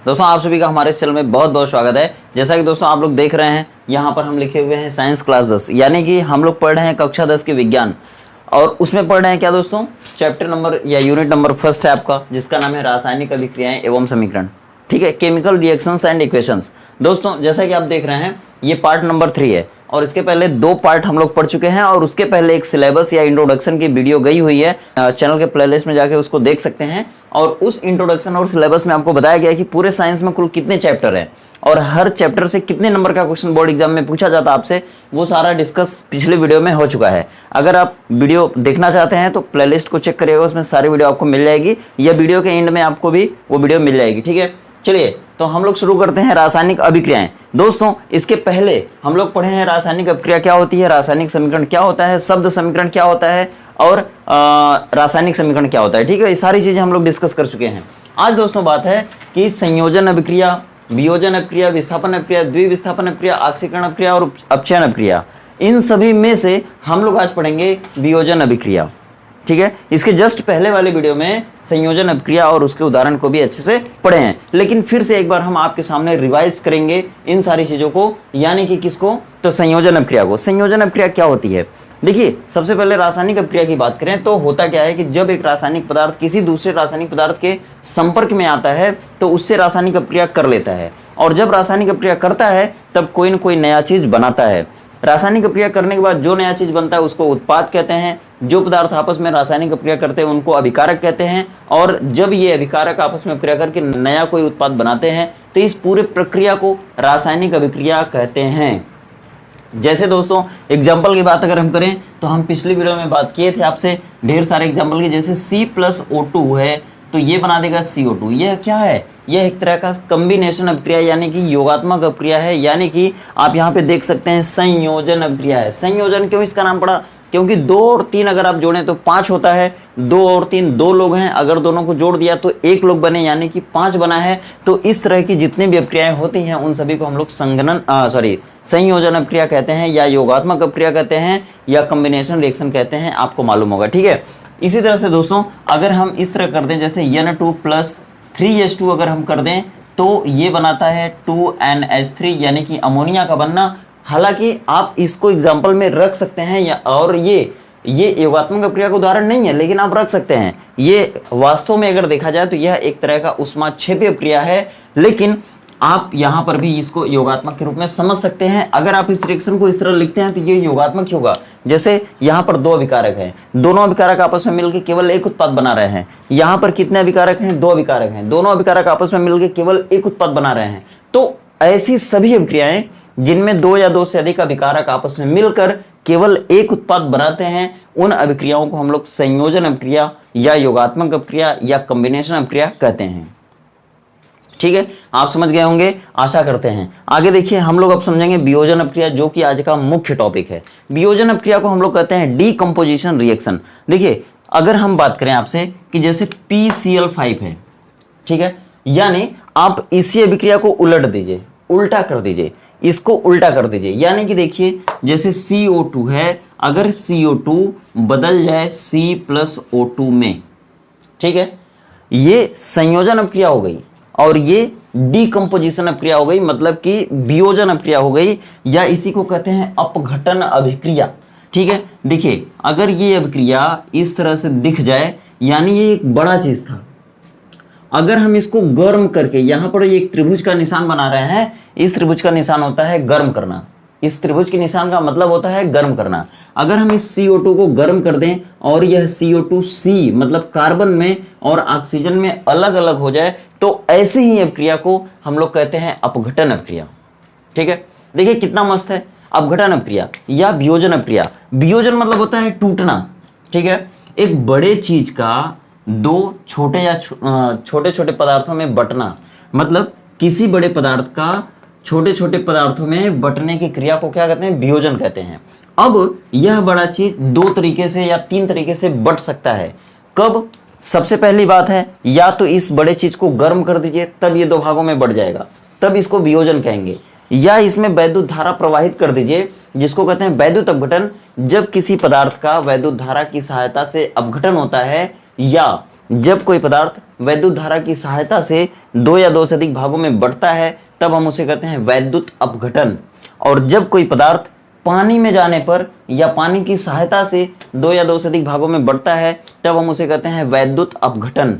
दोस्तों आप सभी का हमारे चैनल में बहुत बहुत स्वागत है। जैसा कि दोस्तों आप लोग देख रहे हैं, यहाँ पर हम लिखे हुए हैं साइंस क्लास 10, यानी कि हम लोग पढ़ रहे हैं कक्षा 10 के विज्ञान। और उसमें पढ़ रहे हैं क्या दोस्तों, चैप्टर नंबर या यूनिट नंबर फर्स्ट है आपका, जिसका नाम है रासायनिक अभिक्रियाएं एवं समीकरण। ठीक है, केमिकल रिएक्शंस एंड इक्वेशंस। दोस्तों जैसा कि आप देख रहे हैं, ये पार्ट नंबर 3 है और इसके पहले 2 पार्ट हम लोग पढ़ चुके हैं और उसके पहले एक सिलेबस या इंट्रोडक्शन की वीडियो गई हुई है, चैनल के प्लेलिस्ट में जाके उसको देख सकते हैं। और उस इंट्रोडक्शन और सिलेबस में आपको बताया गया कि पूरे साइंस में कुल कितने चैप्टर हैं और हर चैप्टर से कितने नंबर का क्वेश्चन बोर्ड एग्जाम में पूछा जाता है आपसे, वो सारा डिस्कस पिछले वीडियो में हो चुका है। अगर आप वीडियो देखना चाहते हैं तो प्लेलिस्ट को चेक करिएगा, उसमें सारी वीडियो आपको मिल जाएगी या वीडियो के एंड में आपको भी वो वीडियो मिल जाएगी। ठीक है, चलिए तो हम लोग शुरू करते हैं रासायनिक अभिक्रियाएं। दोस्तों इसके पहले हम लोग पढ़े हैं रासायनिक अभिक्रिया क्या होती है, रासायनिक समीकरण क्या होता है, शब्द समीकरण क्या होता है और रासायनिक समीकरण क्या होता है। ठीक है, ये सारी चीजें हम लोग डिस्कस कर चुके हैं। आज दोस्तों बात है कि संयोजन अभिक्रिया, वियोजन अभिक्रिया, विस्थापन अभिक्रिया, द्विविस्थापन अभिक्रिया, ऑक्सीकरण अभिक्रिया और अपचयन अभिक्रिया, इन सभी में से हम लोग आज पढ़ेंगे वियोजन अभिक्रिया। ठीक है, इसके जस्ट पहले वाले वीडियो में संयोजन अभिक्रिया और उसके उदाहरण को भी अच्छे से पढ़े हैं, लेकिन फिर से एक बार हम आपके सामने रिवाइज करेंगे इन सारी चीजों को, यानी कि किसको, तो संयोजन अभिक्रिया को। संयोजन अभिक्रिया क्या होती है, देखिए सबसे पहले रासायनिक अभिक्रिया की बात करें तो होता क्या है कि जब एक रासायनिक पदार्थ किसी दूसरे रासायनिक पदार्थ के संपर्क में आता है तो उससे रासायनिक अभिक्रिया कर लेता है, और जब रासायनिक अभिक्रिया करता है तब कोई न कोई नया चीज बनाता है। रासायनिक अभिक्रिया करने के बाद जो नया चीज बनता है उसको उत्पाद कहते हैं। जो पदार्थ आपस में रासायनिक अभिक्रिया करते हैं उनको अभिकारक कहते हैं, और जब ये अभिकारक आपस में अभिक्रिया करके नया कोई उत्पाद बनाते हैं तो इस पूरे प्रक्रिया को रासायनिक अभिक्रिया कहते हैं। जैसे दोस्तों एग्जाम्पल की बात अगर हम करें तो हम पिछली वीडियो में बात किए थे आपसे ढेर सारे एग्जाम्पल की, जैसे C+O2 है तो ये बना देगा CO2। यह क्या है, यह एक तरह का कॉम्बिनेशन अभिक्रिया यानी कि योगात्मक अभिक्रिया है, यानी कि आप यहाँ पे देख सकते हैं संयोजन अभिक्रिया है। संयोजन क्यों इसका नाम पड़ा, क्योंकि 2 और 3 अगर आप जोड़ें तो 5 होता है, 2 और 3 2 लोग हैं, अगर दोनों को जोड़ दिया तो 1 लोग बने, यानी कि 5 बना है। तो इस तरह की जितनी भी अभिक्रियाएं होती हैं उन सभी को हम लोग संयोजन अभिक्रिया कहते हैं, या योगात्मक अभिक्रिया कहते हैं, या कॉम्बिनेशन रिएक्शन कहते हैं, आपको मालूम होगा। ठीक है, इसी तरह से दोस्तों अगर हम इस तरह कर दें, जैसे N2 + 3H2 अगर हम कर दें तो ये बनाता है 2NH3, यानी कि अमोनिया का बनना। हालांकि आप इसको एग्जाम्पल में रख सकते हैं या, और ये योगात्मक अभिक्रिया का उदाहरण नहीं है लेकिन आप रख सकते हैं। ये वास्तव में अगर देखा जाए तो यह एक तरह का ऊष्माक्षेपी अभिक्रिया है, लेकिन आप यहाँ पर भी इसको योगात्मक के रूप में समझ सकते हैं। अगर आप इस रिएक्शन को इस तरह लिखते हैं तो ये योगात्मक ही होगा। जैसे यहाँ पर 2 अभिकारक हैं, दोनों अभिकारक आपस में मिलकर केवल एक उत्पाद बना रहे हैं। यहाँ पर कितने अभिकारक हैं, 2 अभिकारक हैं, दोनों अभिकारक आपस में मिलकर केवल एक उत्पाद बना रहे हैं। तो ऐसी सभी अभिक्रियाएं जिनमें 2 या 2 से अधिक अभिकारक आपस में मिलकर केवल एक उत्पाद बनाते हैं, उन अभिक्रियाओं को हम लोग संयोजन अभिक्रिया या योगात्मक अभिक्रिया या कॉम्बिनेशन अभिक्रिया कहते हैं। ठीक है, आप समझ गए होंगे, आशा करते हैं। आगे देखिए, हम लोग अब समझेंगे वियोजन अभिक्रिया, जो कि आज का मुख्य टॉपिक है। वियोजन अभिक्रिया को हम लोग कहते हैं डीकंपोजिशन रिएक्शन। देखिए अगर हम बात करें आपसे कि जैसे PCl5 है, ठीक है, यानी आप इसी अभिक्रिया को उलट दीजिए, उल्टा कर दीजिए, इसको उल्टा कर दीजिए, यानी कि देखिए जैसे CO2 है, अगर CO2 बदल जाए C+O2 में, ठीक है, ये संयोजन अभिक्रिया हो गई और ये डीकंपोजिशन अभिक्रिया हो गई, मतलब कि वियोजन अभिक्रिया हो गई, या इसी को कहते हैं अपघटन अभिक्रिया। ठीक है, देखिए अगर ये अभिक्रिया इस तरह से दिख जाए, यानी ये एक बड़ा चीज था, अगर हम इसको गर्म करके, यहां पर एक त्रिभुज का निशान बना रहे हैं, इस त्रिभुज का निशान होता है गर्म करना, इस त्रिभुज के निशान का मतलब होता है गर्म करना। अगर हम इस CO2 को गर्म कर दें और यह CO2C मतलब कार्बन में और ऑक्सीजन में अलग अलग हो जाए, तो ऐसे ही अभिक्रिया को हम लोग कहते हैं अपघटन अभिक्रिया। ठीक है, देखिए कितना मस्त है, अपघटन अभिक्रिया या वियोजन अभिक्रिया। वियोजन मतलब होता है टूटना। ठीक है, एक बड़े चीज का 2 छोटे या छोटे छोटे पदार्थों में बंटना, मतलब किसी बड़े पदार्थ का छोटे छोटे पदार्थों में बंटने की क्रिया को क्या कहते हैं, वियोजन कहते हैं। अब यह बड़ा चीज 2 तरीके से या 3 तरीके से बंट सकता है। कब, सबसे पहली बात है, या तो इस बड़े चीज को गर्म कर दीजिए तब ये 2 भागों में बढ़ जाएगा, तब इसको वियोजन कहेंगे, या इसमें वैद्युत धारा प्रवाहित कर दीजिए, जिसको कहते हैं वैद्युत अपघटन। जब किसी पदार्थ का वैद्युत धारा की सहायता से अपघटन होता है, या जब कोई पदार्थ वैद्युत धारा की सहायता से दो या दो से अधिक भागों में बढ़ता है तब हम उसे कहते हैं वैद्युत अपघटन। और जब कोई पदार्थ पानी में जाने पर या पानी की सहायता से दो या दो से अधिक भागों में बढ़ता है तब हम उसे कहते हैं वैद्युत अपघटन,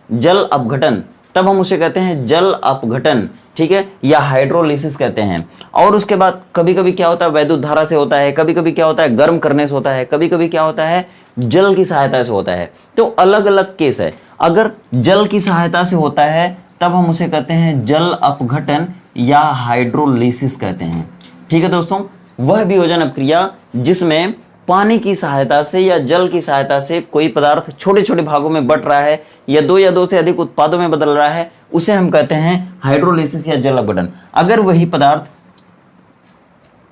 जल अपघटन, तब हम उसे कहते हैं जल अपघटन, ठीक है, या हाइड्रोलिसिस कहते हैं। और उसके बाद कभी कभी क्या होता है वैद्युत धारा से होता है, कभी कभी क्या होता है गर्म करने से होता है, कभी कभी क्या होता है जल की सहायता से होता है। तो अलग अलग केस है। अगर जल की सहायता से होता है तब हम उसे कहते हैं जल अपघटन या हाइड्रोलिसिस कहते हैं, ठीक है दोस्तों। वह वियोजन अपक्रिया जिसमें पानी की सहायता से या जल की सहायता से कोई पदार्थ छोटे छोटे भागों में बट रहा है या दो से अधिक उत्पादों में बदल रहा है उसे हम कहते हैं हाइड्रोलिसिस या जल अपघटन। अगर वही पदार्थ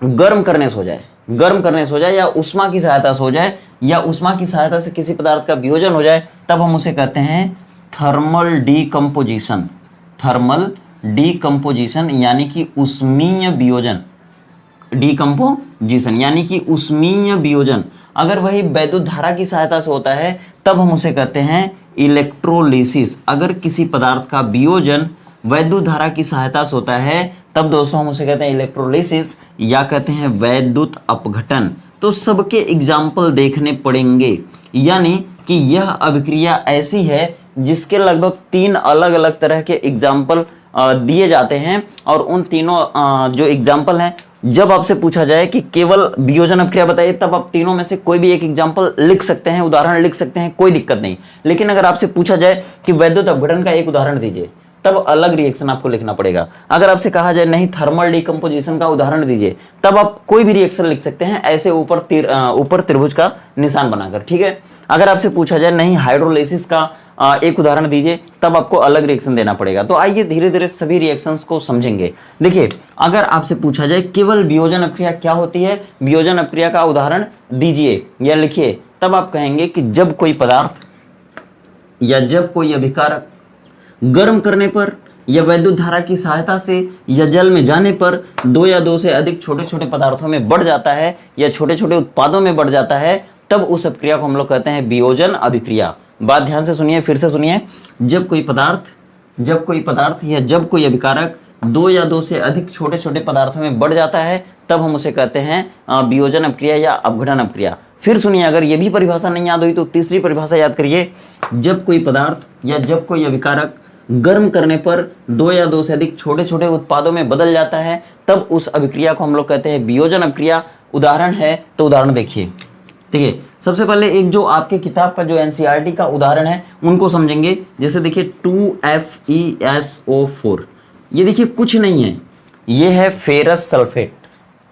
गर्म करने से हो जाए या उष्मा की सहायता से हो जाए या उष्मा की सहायता से किसी पदार्थ का वियोजन हो जाए तब हम उसे कहते हैं थर्मल डीकंपोजिशन यानी कि उष्मीय वियोजन, डीकंपोजिशन यानी कि उष्मीय वियोजन। अगर वही वैद्युत धारा की सहायता से होता है तब हम उसे कहते हैं इलेक्ट्रोलिसिस। अगर किसी पदार्थ का वियोजन वैद्युत धारा की सहायता से होता है तब दोस्तों हम उसे कहते हैं इलेक्ट्रोलिसिस या कहते हैं वैद्युत अपघटन। तो सबके एग्जाम्पल देखने पड़ेंगे, यानी कि यह अभिक्रिया ऐसी है जिसके लगभग 3 अलग अलग तरह के एग्जाम्पल दिए जाते हैं। और उन तीनों जो एग्जाम्पल हैं, जब आपसे पूछा जाए कि केवल वियोजन अपक्रिया बताइए तब आप तीनों में से कोई भी एक एग्जाम्पल लिख सकते हैं, उदाहरण लिख सकते हैं, कोई दिक्कत नहीं। लेकिन अगर आपसे पूछा जाए कि वैद्युत अपघटन का एक उदाहरण दीजिए तब अलग रिएक्शन आपको लिखना पड़ेगा। अगर आपसे कहा जाए नहीं थर्मल डिकम्पोजिशन का उदाहरण दीजिए तब आप कोई भी रिएक्शन लिख सकते हैं, ऐसे ऊपर त्रिभुज का निशान बनाकर, ठीक है। अगर आपसे पूछा जाए नहीं हाइड्रोलिसिस का एक उदाहरण दीजिए तब आपको अलग रिएक्शन देना पड़ेगा। तो आइए धीरे धीरे सभी रिएक्शंस को समझेंगे। देखिए, अगर आपसे पूछा जाए केवल वियोजन अपक्रिया क्या होती है, वियोजन अपक्रिया का उदाहरण दीजिए या लिखिए, तब आप कहेंगे कि जब कोई पदार्थ या जब कोई अभिकारक गर्म करने पर या वैद्युत धारा की सहायता से या जल में जाने पर दो या दो से अधिक छोटे छोटे पदार्थों में बढ़ जाता है या छोटे छोटे उत्पादों में बढ़ जाता है तब उस अपक्रिया को हम लोग कहते हैं वियोजन अभिक्रिया। बात ध्यान से सुनिए, फिर से सुनिए। जब कोई पदार्थ या जब कोई अभिकारक दो या दो से अधिक छोटे छोटे पदार्थों में बढ़ जाता है तब हम उसे कहते हैं वियोजन अपक्रिया या अपघटन अपक्रिया। फिर सुनिए, अगर ये भी परिभाषा नहीं याद हुई तो तीसरी परिभाषा याद करिए। जब कोई पदार्थ या जब कोई अभिकारक गर्म करने पर दो या दो से अधिक छोटे छोटे उत्पादों में बदल जाता है तब उस अभिक्रिया को हम लोग कहते हैं वियोजन अपक्रिया। उदाहरण है तो उदाहरण देखिए, ठीक है। सबसे पहले एक जो आपके किताब का जो एनसीईआरटी का उदाहरण है उनको समझेंगे। जैसे देखिए 2FeSO4, ये देखिए कुछ नहीं है, ये है फेरस सल्फेट,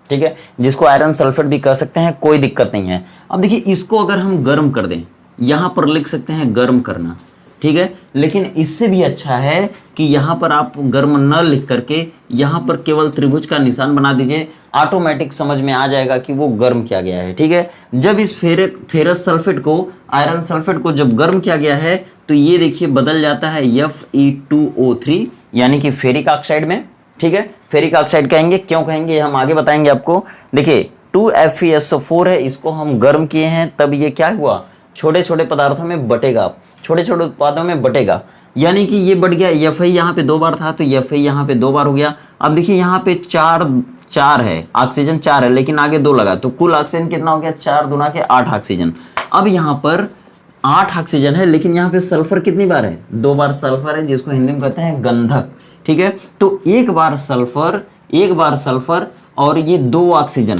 ठीक है, जिसको आयरन सल्फेट भी कह सकते हैं, कोई दिक्कत नहीं है। अब देखिए इसको अगर हम गर्म कर दें, यहां पर लिख सकते हैं गर्म करना, ठीक है, लेकिन इससे भी अच्छा है कि यहाँ पर आप गर्म न लिख करके यहाँ पर केवल त्रिभुज का निशान बना दीजिए, ऑटोमेटिक समझ में आ जाएगा कि वो गर्म किया गया है, ठीक है। जब इस फेरस सल्फेट को, आयरन सल्फेट को जब गर्म किया गया है तो ये देखिए बदल जाता है Fe2O3 यानी कि फेरिक ऑक्साइड में, ठीक है। फेरिक ऑक्साइड कहेंगे, क्यों कहेंगे हम आगे बताएंगे आपको। देखिए 2FeSO4 है, इसको हम गर्म किए हैं तब ये क्या हुआ, छोटे छोटे पदार्थों में बटेगा, छोटे छोटे उत्पादों में बटेगा, यानी कि ये बढ़ गया। Fe यहाँ पे 2 बार था तो Fe यहाँ पे 2 बार हो गया। अब देखिए यहाँ पे 4 है, ऑक्सीजन 4 है, लेकिन आगे 2 लगा तो कुल ऑक्सीजन कितना हो गया, 4 दूना के 8 ऑक्सीजन। अब यहाँ पर 8 ऑक्सीजन है, लेकिन यहाँ पे सल्फर कितनी बार है, 2 बार सल्फर है, जिसको हिंदी में कहते हैं गंधक, ठीक है। तो एक बार सल्फर और ये 2 ऑक्सीजन,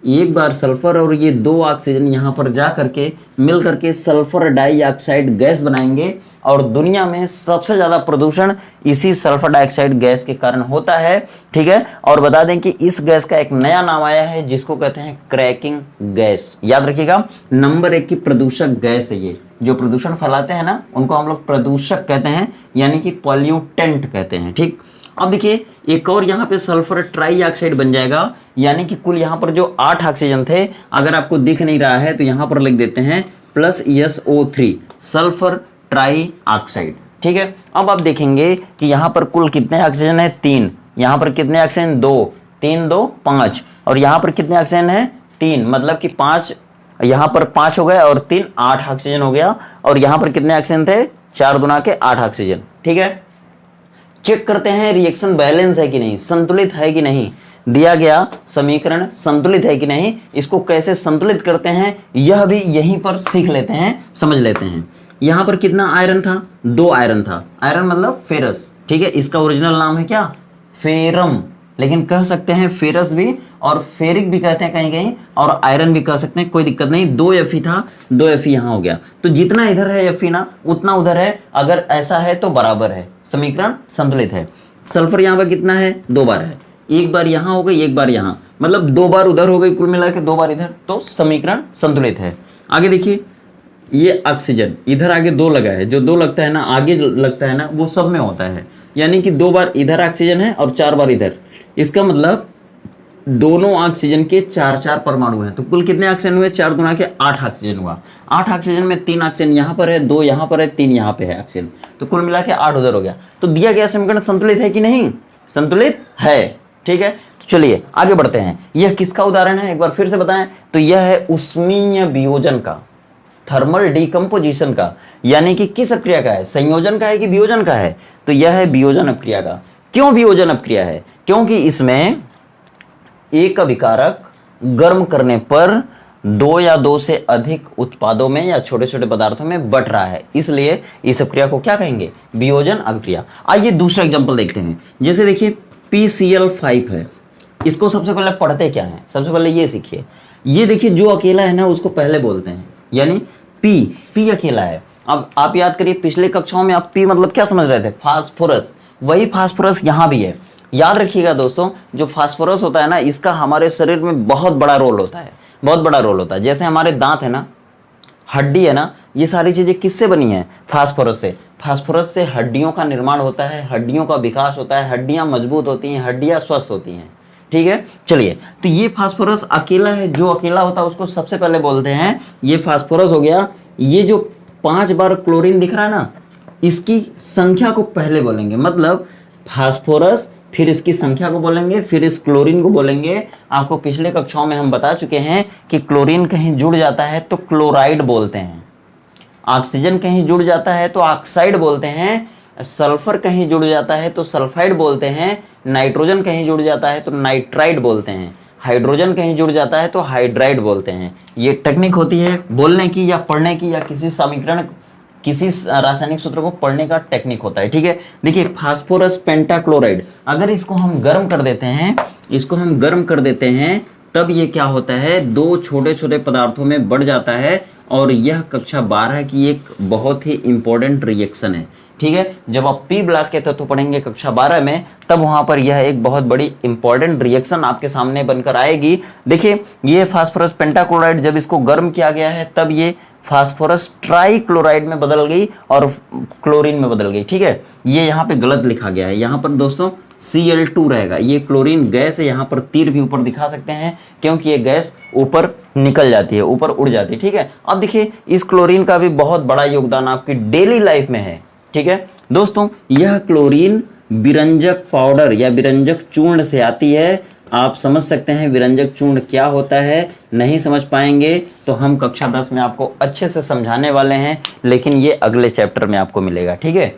एक बार सल्फर और ये 2 ऑक्सीजन यहाँ पर जा करके मिल करके सल्फर डाइऑक्साइड गैस बनाएंगे। और दुनिया में सबसे ज़्यादा प्रदूषण इसी सल्फर डाइऑक्साइड गैस के कारण होता है, ठीक है। और बता दें कि इस गैस का एक नया नाम आया है जिसको कहते हैं क्रैकिंग गैस। याद रखिएगा, नंबर 1 की प्रदूषक गैस है ये, जो प्रदूषण फैलाते हैं ना उनको हम लोग प्रदूषक कहते हैं, यानी कि पॉल्यूटेंट कहते हैं, ठीक। अब देखिए एक और यहाँ पे सल्फर ट्राइऑक्साइड बन जाएगा, यानी कि कुल यहाँ पर जो 8 ऑक्सीजन थे, अगर आपको दिख नहीं रहा है तो यहाँ पर लिख देते हैं +SO3 सल्फर ट्राइऑक्साइड, ठीक है। अब आप देखेंगे कि यहाँ पर कुल कितने ऑक्सीजन है, 3, यहाँ पर कितने ऑक्सीजन, 2, 3 2 5, और यहाँ पर कितने ऑक्सीजन है, 3, मतलब कि 5 यहाँ पर 5 हो गए और 3 8 ऑक्सीजन हो गया, और यहाँ पर कितने ऑक्सीजन थे, 4 गुना के 8 ऑक्सीजन। ठीक है, चेक करते हैं रिएक्शन बैलेंस है कि नहीं, संतुलित है कि नहीं, दिया गया समीकरण संतुलित है कि नहीं, इसको कैसे संतुलित करते हैं यह भी यहीं पर सीख लेते हैं, समझ लेते हैं। यहां पर कितना आयरन था, 2 आयरन था, आयरन मतलब फेरस। ठीक है, इसका ओरिजिनल नाम है क्या, फेरम, लेकिन कह सकते हैं फेरस भी और फेरिक भी कहते हैं कहीं कहीं, और आयरन भी कह सकते हैं, कोई दिक्कत नहीं। 2 Fe था, 2 Fe यहाँ हो गया, तो जितना इधर है Fe ना उतना उधर है, अगर ऐसा है तो बराबर है, समीकरण संतुलित है। सल्फर यहाँ पर कितना है, 2 बार है, एक बार यहाँ हो गई, एक बार यहाँ, मतलब 2 बार उधर हो गई, कुल मिला के 2 बार इधर, तो समीकरण संतुलित है। आगे देखिए, ये ऑक्सीजन इधर आगे 2 लगा है, जो 2 लगता है ना, आगे लगता है ना, वो सब में होता है, यानी कि 2 बार इधर ऑक्सीजन है और 4 बार इधर, इसका मतलब दोनों ऑक्सीजन के 4-4 परमाणु हैं, तो कुल कितने ऑक्सीजन हुए, 4 गुना के 8 ऑक्सीजन हुआ। 8 ऑक्सीजन में 3 ऑक्सीजन यहाँ पर है, 2 यहाँ पर है, 3 यहाँ पे है ऑक्सीजन, तो कुल मिला के 8 उधर हो गया। तो दिया गया समीकरण संतुलित है कि नहीं, संतुलित है। ठीक है, तो चलिए आगे बढ़ते हैं। यह किसका उदाहरण है, एक बार फिर से बताएं, तो यह है उष्मीय वियोजन का, थर्मल डिकम्पोजिशन का, यानी कि किस अपक्रिया का है, संयोजन का है कि वियोजन का है, तो यह है वियोजन अपक्रिया का। क्यों वियोजन अपक्रिया है, क्योंकि इसमें एक अभिकारक गर्म करने पर 2 या 2 से अधिक उत्पादों में या छोटे छोटे पदार्थों में बट रहा है, इसलिए इस अपक्रिया को क्या कहेंगे, वियोजन अपक्रिया। आइए दूसरा एग्जांपल देखते हैं। जैसे देखिए PCl5 है, इसको सबसे पहले पढ़ते क्या है, सबसे पहले ये सीखिए। ये देखिए जो अकेला है ना उसको पहले बोलते हैं, यानी पी अकेला है। अब आप याद करिए पिछले कक्षाओं में आप पी मतलब क्या समझ रहे थे, फास्फोरस, वही फास्फोरस यहाँ भी है। याद रखिएगा दोस्तों, जो फास्फोरस होता है ना, इसका हमारे शरीर में बहुत बड़ा रोल होता है, बहुत बड़ा रोल होता है। जैसे हमारे दांत है ना, हड्डी है ना, ये सारी चीजें किससे बनी है, फास्फोरस से। फास्फोरस से हड्डियों का निर्माण होता है, हड्डियों का विकास होता है, हड्डियां मजबूत होती हैं, हड्डियां स्वस्थ होती हैं। ठीक है, चलिए, तो ये फास्फोरस अकेला है, जो अकेला होता है उसको सबसे पहले बोलते हैं, ये फास्फोरस हो गया। ये जो 5 बार क्लोरीन दिख रहा है ना, इसकी संख्या को पहले बोलेंगे, मतलब फास्फोरस, फिर इसकी संख्या को बोलेंगे, फिर इस क्लोरीन को बोलेंगे। आपको पिछले कक्षाओं में हम बता चुके हैं कि क्लोरीन कहीं जुड़ जाता है तो क्लोराइड बोलते हैं, ऑक्सीजन कहीं जुड़ जाता है तो ऑक्साइड बोलते हैं, सल्फर कहीं जुड़ जाता है तो सल्फाइड बोलते हैं, नाइट्रोजन कहीं जुड़ जाता है तो नाइट्राइड बोलते हैं, हाइड्रोजन कहीं जुड़ जाता है तो हाइड्राइड बोलते हैं। ये टेक्निक होती है बोलने की या पढ़ने की, या किसी समीकरण, किसी रासायनिक सूत्र को पढ़ने का टेक्निक होता है। ठीक है, देखिए फास्फोरस पेंटाक्लोराइड, अगर इसको हम गर्म कर देते हैं, इसको हम गर्म कर देते हैं, तब ये क्या होता है, 2 छोटे छोटे पदार्थों में बढ़ जाता है, और यह कक्षा 12 की एक बहुत ही इंपॉर्टेंट रिएक्शन है। ठीक है, जब आप पी ब्लॉक के तत्व पढ़ेंगे कक्षा 12 में, तब वहां पर यह एक बहुत बड़ी इंपॉर्टेंट रिएक्शन आपके सामने बनकर आएगी। देखिए ये फास्फोरस पेंटाक्लोराइड जब इसको गर्म किया गया है, तब ये फास्फोरस ट्राइक्लोराइड में बदल गई और क्लोरीन में बदल गई। ठीक है, ये यहाँ पे गलत लिखा गया है, यहाँ पर दोस्तों Cl2 रहेगा, ये क्लोरीन गैस है, यहाँ पर तीर भी ऊपर दिखा सकते हैं, क्योंकि ये गैस ऊपर निकल जाती है, ऊपर उड़ जाती है। ठीक है, अब देखिए इस क्लोरीन का भी बहुत बड़ा योगदान आपकी डेली लाइफ में है। ठीक है दोस्तों, यह क्लोरीन विरंजक पाउडर या विरंजक चूर्ण से आती है। आप समझ सकते हैं विरंजक चूर्ण क्या होता है, नहीं समझ पाएंगे तो हम कक्षा 10 में आपको अच्छे से समझाने वाले हैं, लेकिन ये अगले चैप्टर में आपको मिलेगा। ठीक है,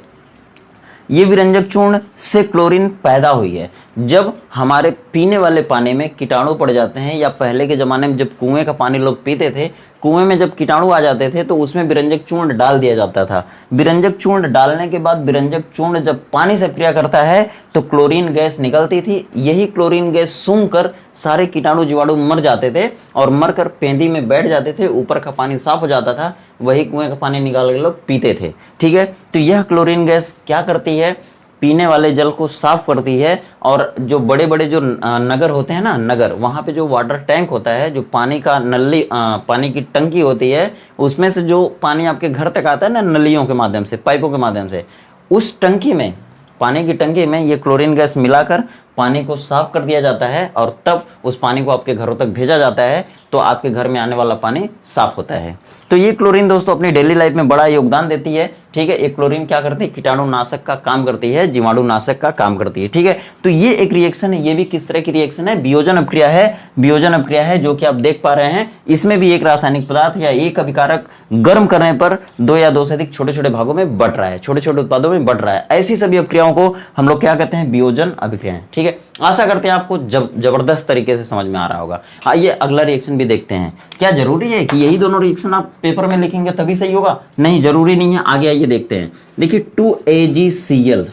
ये विरंजक चूर्ण से क्लोरीन पैदा हुई है। जब हमारे पीने वाले पानी में कीटाणु पड़ जाते हैं, या पहले के ज़माने में जब कुएं का पानी लोग पीते थे, कुएं में जब कीटाणु आ जाते थे तो उसमें विरंजक चूर्ण डाल दिया जाता था। विरंजक चूर्ण डालने के बाद विरंजक चूर्ण जब पानी से क्रिया करता है तो क्लोरीन गैस निकलती थी। यही क्लोरीन गैस सूंघकर सारे कीटाणु जीवाणु मर जाते थे और मरकर पेंदी में बैठ जाते थे, ऊपर का पानी साफ हो जाता था, वही कुएं का पानी निकाल के लोग पीते थे। ठीक है, तो यह क्लोरीन गैस क्या करती है, पीने वाले जल को साफ करती है। और जो बड़े बड़े जो नगर होते हैं ना, नगर, वहाँ पे जो वाटर टैंक होता है, जो पानी का नली, पानी की टंकी होती है, उसमें से जो पानी आपके घर तक आता है ना, नलियों के माध्यम से, पाइपों के माध्यम से, उस टंकी में, पानी की टंकी में ये क्लोरीन गैस मिलाकर पानी को साफ कर दिया जाता है और तब उस पानी को आपके घरों तक भेजा जाता है, तो आपके घर में आने वाला पानी साफ होता है। तो ये क्लोरीन दोस्तों अपनी डेली लाइफ में बड़ा योगदान देती है, ठीक है। ये क्लोरीन क्या करती है, कीटाणुनाशक का काम करती है, जीवाणुनाशक का काम करती है, ठीक है। तो ये एक रिएक्शन है, ये भी किस तरह की रिएक्शन है, वियोजन अपक्रिया है। वियोजन अपक्रिया है जो कि आप देख पा रहे हैं, इसमें भी एक रासायनिक पदार्थ या एक अभिकारक गर्म करने पर दो या दो से अधिक छोटे छोटे भागों में बट रहा है, छोटे छोटे उत्पादों में बट रहा है। ऐसी सभी अपक्रियाओं को हम लोग क्या कहते हैं, वियोजन अभिक्रियाएं, ठीक है। आशा करते हैं आपको जबरदस्त तरीके से समझ में आ रहा होगा। आइए अगला रिएक्शन भी देखते हैं। क्या जरूरी है कि यही दोनों रिएक्शन आप पेपर में लिखेंगे तभी सही होगा? नहीं, जरूरी नहीं है। आगे आइए देखते हैं। देखिए 2AgCl,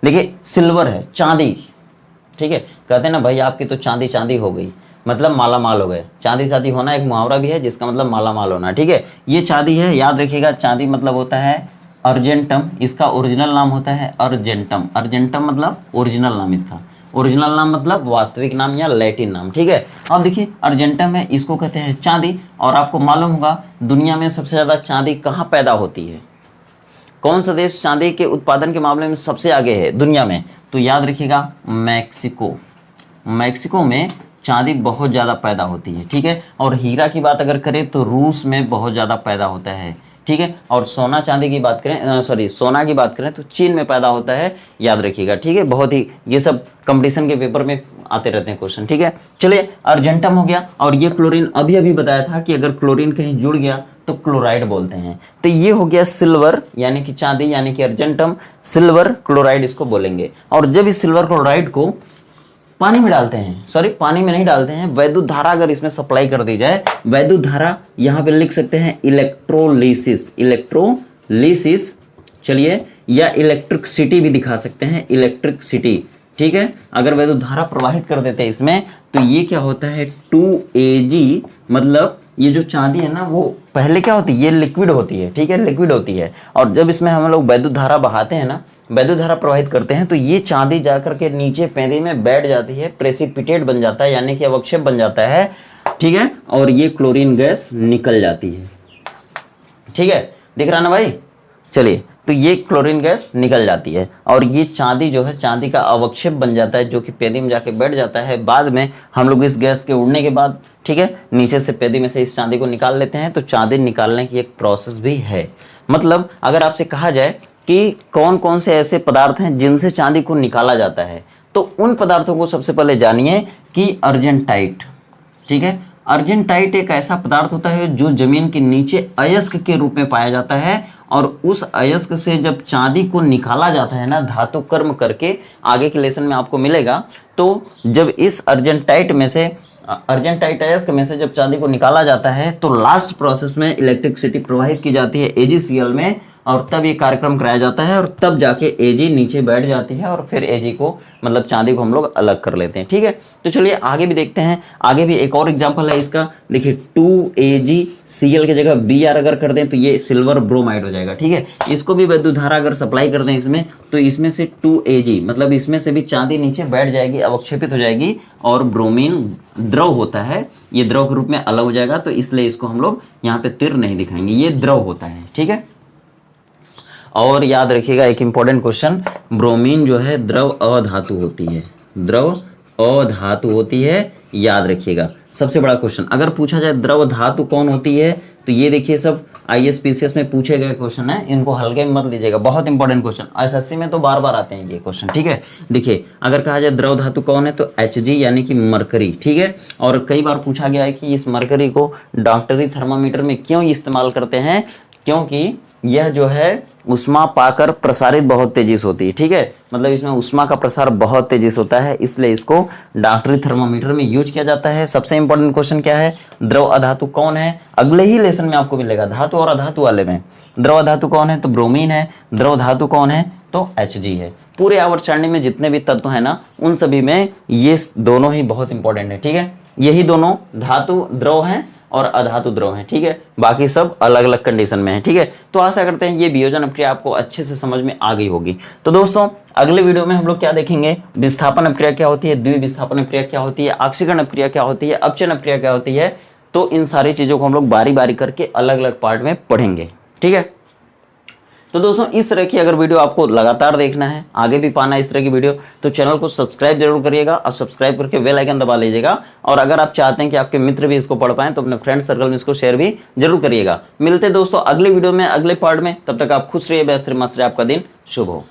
देखिए सिल्वर है, चांदी, ठीक है। कहते हैं ना भाई आपकी तो चांदी चांदी हो गई, मतलब माला माल हो गए। चांदी चांदी होना एक मुहावरा भी है जिसका मतलब माला माल होना, ठीक है। ये चांदी है, याद रखिएगा। चांदी मतलब होता है अर्जेंटम, इसका ओरिजिनल नाम होता है अर्जेंटम। अर्जेंटम मतलब ओरिजिनल नाम, इसका ओरिजिनल नाम मतलब वास्तविक नाम या लैटिन नाम, ठीक है। अब देखिए अर्जेंटम है, इसको कहते हैं चांदी। और आपको मालूम होगा दुनिया में सबसे ज्यादा चांदी कहाँ पैदा होती है? कौन सा देश चांदी के उत्पादन के मामले में सबसे आगे है दुनिया में? तो याद रखिएगा मैक्सिको। मैक्सिको में चांदी बहुत ज़्यादा पैदा होती है, ठीक है। और हीरा की बात अगर करें तो रूस में बहुत ज़्यादा पैदा होता है, ठीक है। और सोना चांदी की बात करें, सोना की बात करें तो चीन में पैदा होता है, याद रखिएगा, ठीक है। बहुत ही ये सब कंपटीशन के पेपर में आते रहते हैं क्वेश्चन, ठीक है। चलिए अर्जेंटम हो गया। और ये क्लोरीन अभी अभी बताया था कि अगर क्लोरीन कहीं जुड़ गया तो क्लोराइड बोलते हैं। तो ये हो गया सिल्वर यानी कि चांदी यानी कि अर्जेंटम, सिल्वर क्लोराइड इसको बोलेंगे। और जब इस सिल्वर क्लोराइड को पानी में डालते हैं, सॉरी पानी में नहीं डालते हैं, वैद्युत धारा अगर इसमें सप्लाई कर दी जाए, वैद्युत धारा यहाँ पे लिख सकते हैं इलेक्ट्रोलिसिस, इलेक्ट्रोलिसिस, चलिए, या इलेक्ट्रिसिटी भी दिखा सकते हैं, इलेक्ट्रिसिटी, ठीक है। अगर वैद्युत धारा प्रवाहित कर देते हैं इसमें तो ये क्या होता है 2Ag, मतलब ये जो चांदी है ना वो पहले क्या होती है, ये लिक्विड होती है, ठीक है, लिक्विड होती है। और जब इसमें हम लोग वैद्युत धारा बहाते हैं ना, वैद्युत धारा प्रवाहित करते हैं, तो ये चांदी जाकर के नीचे पेंदी में बैठ जाती है, प्रेसिपिटेट बन जाता है यानी कि अवक्षेप बन जाता है, ठीक है। और ये क्लोरीन गैस निकल जाती है, ठीक है, दिख रहा ना भाई। चलिए, तो ये क्लोरीन गैस निकल जाती है और ये चांदी जो है, चांदी का अवक्षेप बन जाता है जो कि पेदी में जाके बैठ जाता है। बाद में हम लोग इस गैस के उड़ने के बाद, ठीक है, नीचे से पेदी में से इस चांदी को निकाल लेते हैं। तो चांदी निकालने की एक प्रोसेस भी है। मतलब अगर आपसे कहा जाए कि कौन कौन से ऐसे पदार्थ हैं जिनसे चांदी को निकाला जाता है, तो उन पदार्थों को सबसे पहले जानिए कि अर्जेंटाइट, ठीक है। अर्जेंटाइट एक ऐसा पदार्थ होता है जो जमीन के नीचे अयस्क के रूप में पाया जाता है और उस अयस्क से जब चांदी को निकाला जाता है ना, धातु कर्म करके, आगे के लेसन में आपको मिलेगा। तो जब इस अर्जेंटाइट में से, अर्जेंटाइट अयस्क में से जब चांदी को निकाला जाता है तो लास्ट प्रोसेस में इलेक्ट्रिसिटी प्रवाहित की जाती है AgCl में, और तब ये कार्यक्रम कराया जाता है और तब जाके Ag नीचे बैठ जाती है और फिर Ag को, मतलब चांदी को हम लोग अलग कर लेते हैं, ठीक है। तो चलिए आगे भी देखते हैं। आगे भी एक और एग्जांपल है इसका। देखिए 2AgCl की जगह Br अगर कर दें तो ये सिल्वर ब्रोमाइड हो जाएगा, ठीक है। इसको भी वैद्युत धारा अगर सप्लाई कर दें इसमें, तो इसमें से 2Ag, मतलब इसमें से भी चांदी नीचे बैठ जाएगी, अवक्षेपित हो जाएगी और ब्रोमीन द्रव होता है, ये द्रव के रूप में अलग हो जाएगा। तो इसलिए इसको हम लोग यहाँ पे तिर नहीं दिखाएंगे, ये द्रव होता है, ठीक है। और याद रखिएगा एक इंपॉर्टेंट क्वेश्चन, ब्रोमीन जो है द्रव अधातु होती है, द्रव अधातु होती है, याद रखिएगा। सबसे बड़ा क्वेश्चन अगर पूछा जाए द्रव धातु कौन होती है, तो ये देखिए सब ISPCS में पूछे गए क्वेश्चन है, इनको हल्के में मत लीजिएगा, बहुत इंपॉर्टेंट क्वेश्चन। SSC में तो बार बार आते हैं ये क्वेश्चन, ठीक है। देखिए अगर कहा जाए द्रव धातु कौन है तो Hg यानी कि मरकरी, ठीक है। और कई बार पूछा गया है कि इस मरकरी को डॉक्टरी थर्मामीटर में क्यों इस्तेमाल करते हैं, क्योंकि यह जो है उष्मा पाकर प्रसारित बहुत तेजी से होती है, ठीक है। मतलब इसमें उष्मा का प्रसार बहुत तेजी से होता है, इसलिए इसको डॉक्टरी थर्मामीटर में यूज किया जाता है। सबसे इंपॉर्टेंट क्वेश्चन क्या है, द्रव अधातु कौन है, अगले ही लेसन में आपको मिलेगा, धातु और अधातु वाले में। द्रव अधातु कौन है तो ब्रोमीन है, द्रव धातु कौन है तो Hg है। पूरे आवर्त सारणी में जितने भी तत्व है ना, उन सभी में ये दोनों ही बहुत इंपॉर्टेंट है, ठीक है। यही दोनों धातु द्रव हैं और अधातु द्रव हैं, ठीक है। बाकी सब अलग अलग कंडीशन में है, ठीक है। तो आशा करते हैं ये वियोजन अपक्रिया आपको अच्छे से समझ में आ गई होगी। तो दोस्तों अगले वीडियो में हम लोग क्या देखेंगे, विस्थापन अपक्रिया क्या होती है, द्विविस्थापन अपक्रिया क्या होती है, ऑक्सीकरण अपक्रिया क्या होती है, अपचयन अपक्रिया क्या होती है। तो इन सारी चीजों को हम लोग बारी बारी करके अलग अलग पार्ट में पढ़ेंगे, ठीक है। तो दोस्तों इस तरह की अगर वीडियो आपको लगातार देखना है, आगे भी पाना है इस तरह की वीडियो, तो चैनल को सब्सक्राइब जरूर करिएगा और सब्सक्राइब करके बेल आइकन दबा लीजिएगा। और अगर आप चाहते हैं कि आपके मित्र भी इसको पढ़ पाएं तो अपने फ्रेंड सर्कल में इसको शेयर भी जरूर करिएगा। मिलते दोस्तों अगले वीडियो में, अगले पार्ट में। तब तक आप खुश रहिए, व्यस्त रहिए, मस्त रहिए, आपका दिन शुभ हो।